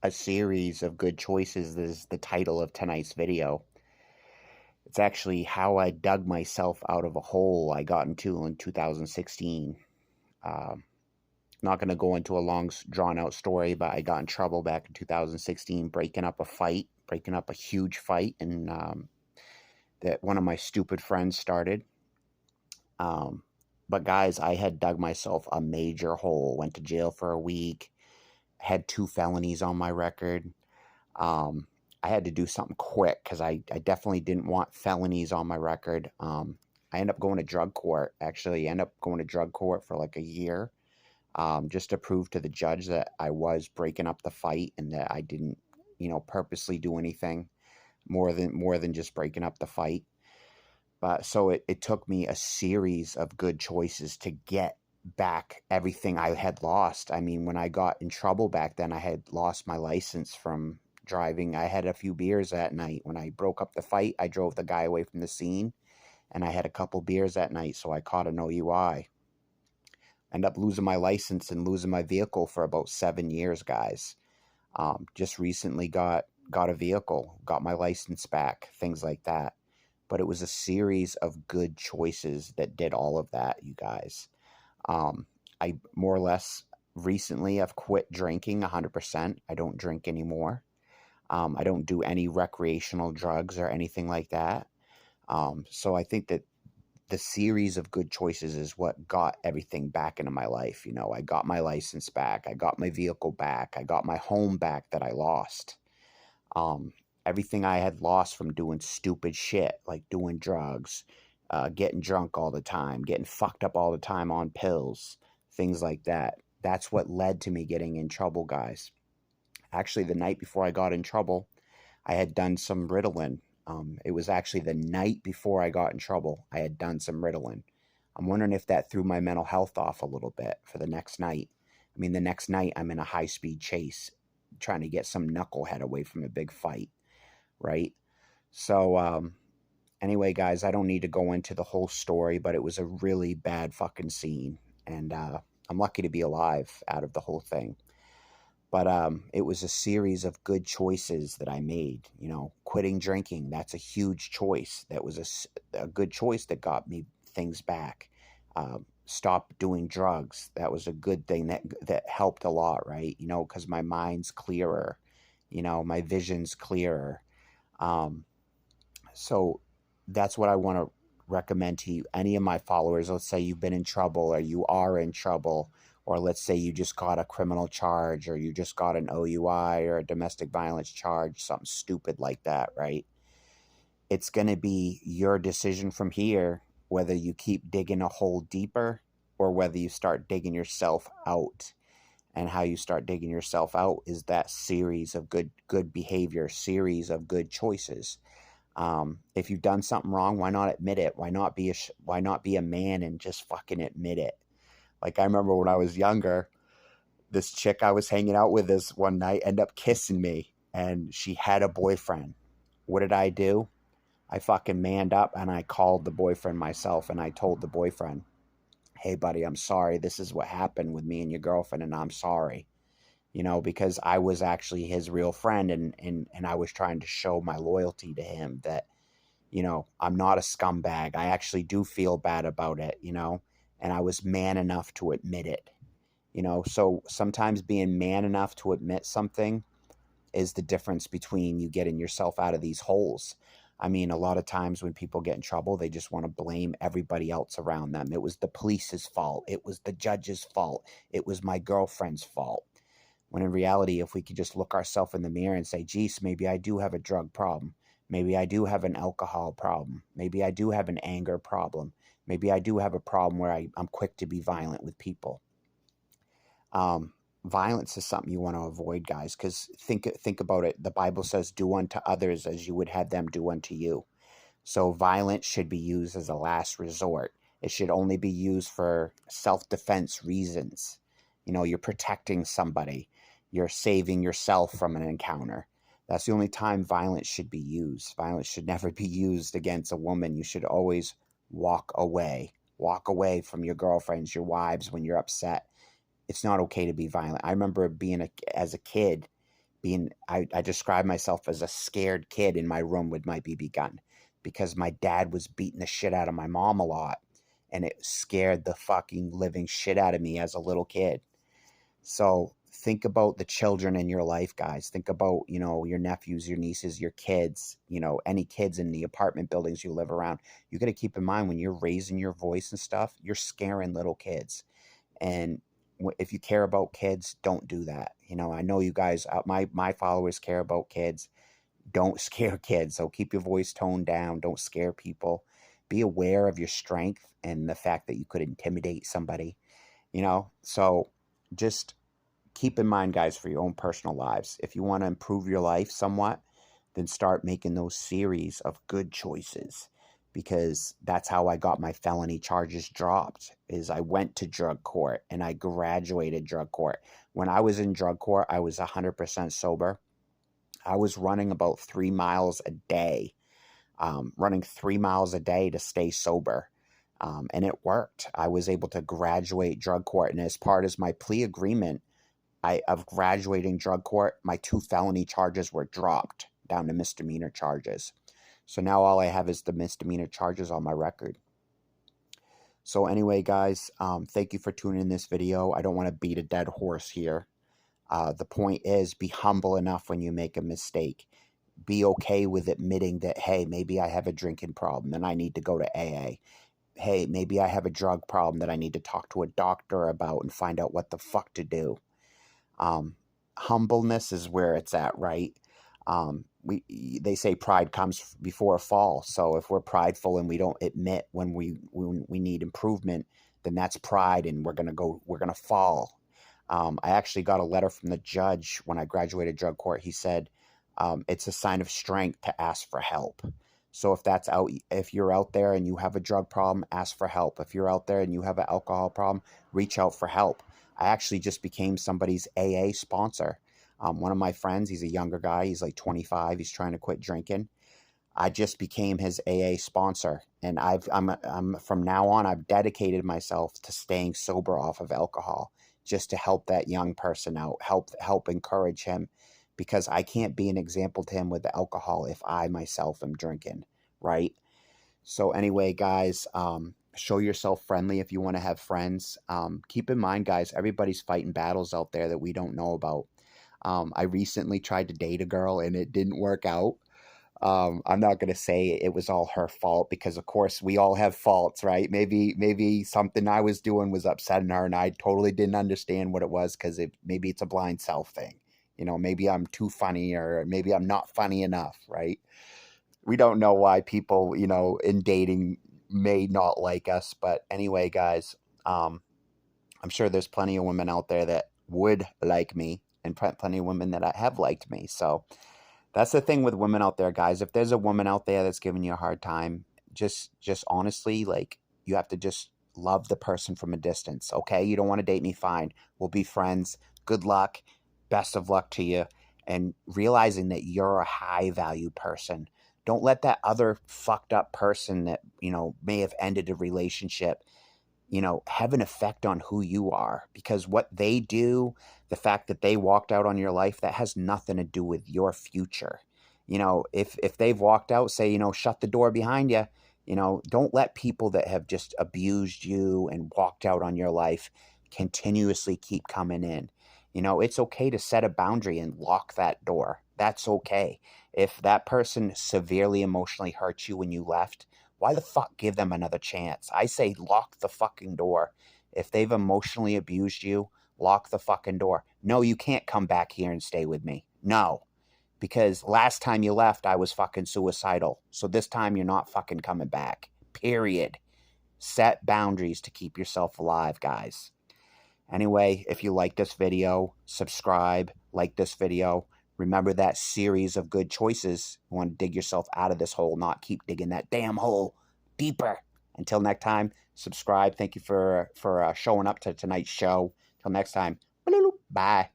A series of good choices is the title of tonight's video. It's actually how I dug myself out of a hole I got into in 2016. Not going to go into a long, drawn out story, but I got in trouble back in 2016, breaking up a huge fight, and that one of my stupid friends started. But guys, I had dug myself a major hole, went to jail for a week, had 2 felonies on my record. I had to do something quick because I definitely didn't want felonies on my record. I ended up going to drug court. Actually, ended up going to drug court for like a year, just to prove to the judge that I was breaking up the fight and that I didn't, purposely do anything more than just breaking up the fight. But so it took me a series of good choices to get back everything I had lost. I mean, when I got in trouble back then, I had lost my license from driving. I had a few beers that night. When I broke up the fight, I drove the guy away from the scene, and I had a couple beers that night, so I caught an OUI. End up losing my license and losing my vehicle for about 7 years, guys. Just recently got a vehicle, got my license back, things like that. But it was a series of good choices that did all of that, you guys. I more or less recently I've quit drinking 100%. I don't drink anymore. I don't do any recreational drugs or anything like that. So I think that the series of good choices is what got everything back into my life. I got my license back. I got my vehicle back. I got my home back that I lost. Everything I had lost from doing stupid shit, like doing drugs, getting drunk all the time, getting fucked up all the time on pills, things like that. That's what led to me getting in trouble, guys. Actually, the night before I got in trouble, I had done some Ritalin. It was actually the night before I got in trouble, I had done some Ritalin. I'm wondering if that threw my mental health off a little bit for the next night. I mean, the next night I'm in a high-speed chase trying to get some knucklehead away from a big fight, right? So, anyway, guys, I don't need to go into the whole story, but it was a really bad fucking scene. And I'm lucky to be alive out of the whole thing. But it was a series of good choices that I made. Quitting drinking, that's a huge choice. That was a good choice that got me things back. Stop doing drugs. That was a good thing that helped a lot, right? Because my mind's clearer. My vision's clearer. So that's what I want to recommend to you. Any of my followers, let's say you've been in trouble or you are in trouble, or let's say you just got a criminal charge or you just got an OUI or a domestic violence charge, something stupid like that, right? It's going to be your decision from here whether you keep digging a hole deeper or whether you start digging yourself out. And how you start digging yourself out is that series of good behavior, series of good choices. If you've done something wrong, why not admit it? Why not be a man and just fucking admit it? Like, I remember when I was younger, this chick I was hanging out with this one night ended up kissing me, and she had a boyfriend. What did I do? I fucking manned up, and I called the boyfriend myself, and I told the boyfriend, hey, buddy, I'm sorry. This is what happened with me and your girlfriend, and I'm sorry. Because I was actually his real friend, and I was trying to show my loyalty to him that, I'm not a scumbag. I actually do feel bad about it, and I was man enough to admit it, So sometimes being man enough to admit something is the difference between you getting yourself out of these holes. I mean, a lot of times when people get in trouble, they just want to blame everybody else around them. It was the police's fault. It was the judge's fault. It was my girlfriend's fault. When in reality, if we could just look ourselves in the mirror and say, geez, maybe I do have a drug problem. Maybe I do have an alcohol problem. Maybe I do have an anger problem. Maybe I do have a problem where I'm quick to be violent with people. Violence is something you want to avoid, guys, because think about it. The Bible says, do unto others as you would have them do unto you. So violence should be used as a last resort. It should only be used for self-defense reasons. You're protecting somebody. You're saving yourself from an encounter. That's the only time violence should be used. Violence should never be used against a woman. You should always walk away. Walk away from your girlfriends, your wives when you're upset. It's not okay to be violent. I remember as a kid, I describe myself as a scared kid in my room with my BB gun because my dad was beating the shit out of my mom a lot, and it scared the fucking living shit out of me as a little kid. So think about the children in your life, guys. Think about, your nephews, your nieces, your kids, any kids in the apartment buildings you live around. You got to keep in mind when you're raising your voice and stuff, you're scaring little kids. And if you care about kids, don't do that. I know you guys, my followers care about kids. Don't scare kids. So keep your voice toned down. Don't scare people. Be aware of your strength and the fact that you could intimidate somebody, So just keep in mind, guys, for your own personal lives, if you want to improve your life somewhat, then start making those series of good choices, because that's how I got my felony charges dropped. Is I went to drug court and I graduated drug court. When I was in drug court, I was 100% sober. I was running about 3 miles a day, running 3 miles a day to stay sober. And it worked. I was able to graduate drug court. And as part of my plea agreement, of graduating drug court, my 2 felony charges were dropped down to misdemeanor charges. So now all I have is the misdemeanor charges on my record. So anyway, guys, thank you for tuning in this video. I don't want to beat a dead horse here. The point is, be humble enough when you make a mistake. Be okay with admitting that, hey, maybe I have a drinking problem and I need to go to AA. Hey, maybe I have a drug problem that I need to talk to a doctor about and find out what the fuck to do. Humbleness is where it's at, right? They say pride comes before a fall. So if we're prideful and we don't admit when we need improvement, then that's pride, and we're gonna fall. I actually got a letter from the judge when I graduated drug court. He said it's a sign of strength to ask for help. So if you're out there and you have a drug problem, ask for help. If you're out there and you have an alcohol problem, reach out for help. I actually just became somebody's AA sponsor. One of my friends, he's a younger guy. He's like 25. He's trying to quit drinking. I just became his AA sponsor, and I'm from now on, I've dedicated myself to staying sober off of alcohol, just to help that young person out, help encourage him, because I can't be an example to him with the alcohol if I myself am drinking, right? So anyway, guys, show yourself friendly if you want to have friends. Keep in mind, guys, everybody's fighting battles out there that we don't know about. I recently tried to date a girl and it didn't work out. I'm not going to say it was all her fault, because of course we all have faults, right? Maybe something I was doing was upsetting her and I totally didn't understand what it was, because maybe it's a blind self thing. Maybe I'm too funny, or maybe I'm not funny enough, right? We don't know why people, in dating may not like us. But anyway, guys, I'm sure there's plenty of women out there that would like me, and plenty of women that have liked me. So that's the thing with women out there, guys. If there's a woman out there that's giving you a hard time, just honestly, like, you have to just love the person from a distance. Okay, you don't want to date me, fine, we'll be friends. Good luck, best of luck to you, and realizing that you're a high value person. Don't let that other fucked up person that may have ended a relationship have an effect on who you are, because what they do, the fact that they walked out on your life, that has nothing to do with your future. If they've walked out, say, shut the door behind you. Don't let people that have just abused you and walked out on your life continuously keep coming in. It's okay to set a boundary and lock that door. That's okay. If that person severely emotionally hurt you when you left, why the fuck give them another chance? I say lock the fucking door. If they've emotionally abused you, lock the fucking door. No, you can't come back here and stay with me. No. Because last time you left, I was fucking suicidal. So this time you're not fucking coming back. Period. Set boundaries to keep yourself alive, guys. Anyway, if you like this video, subscribe, like this video. Remember that series of good choices. You want to dig yourself out of this hole, not keep digging that damn hole deeper. Until next time, subscribe. Thank you for showing up to tonight's show. Till next time, bye.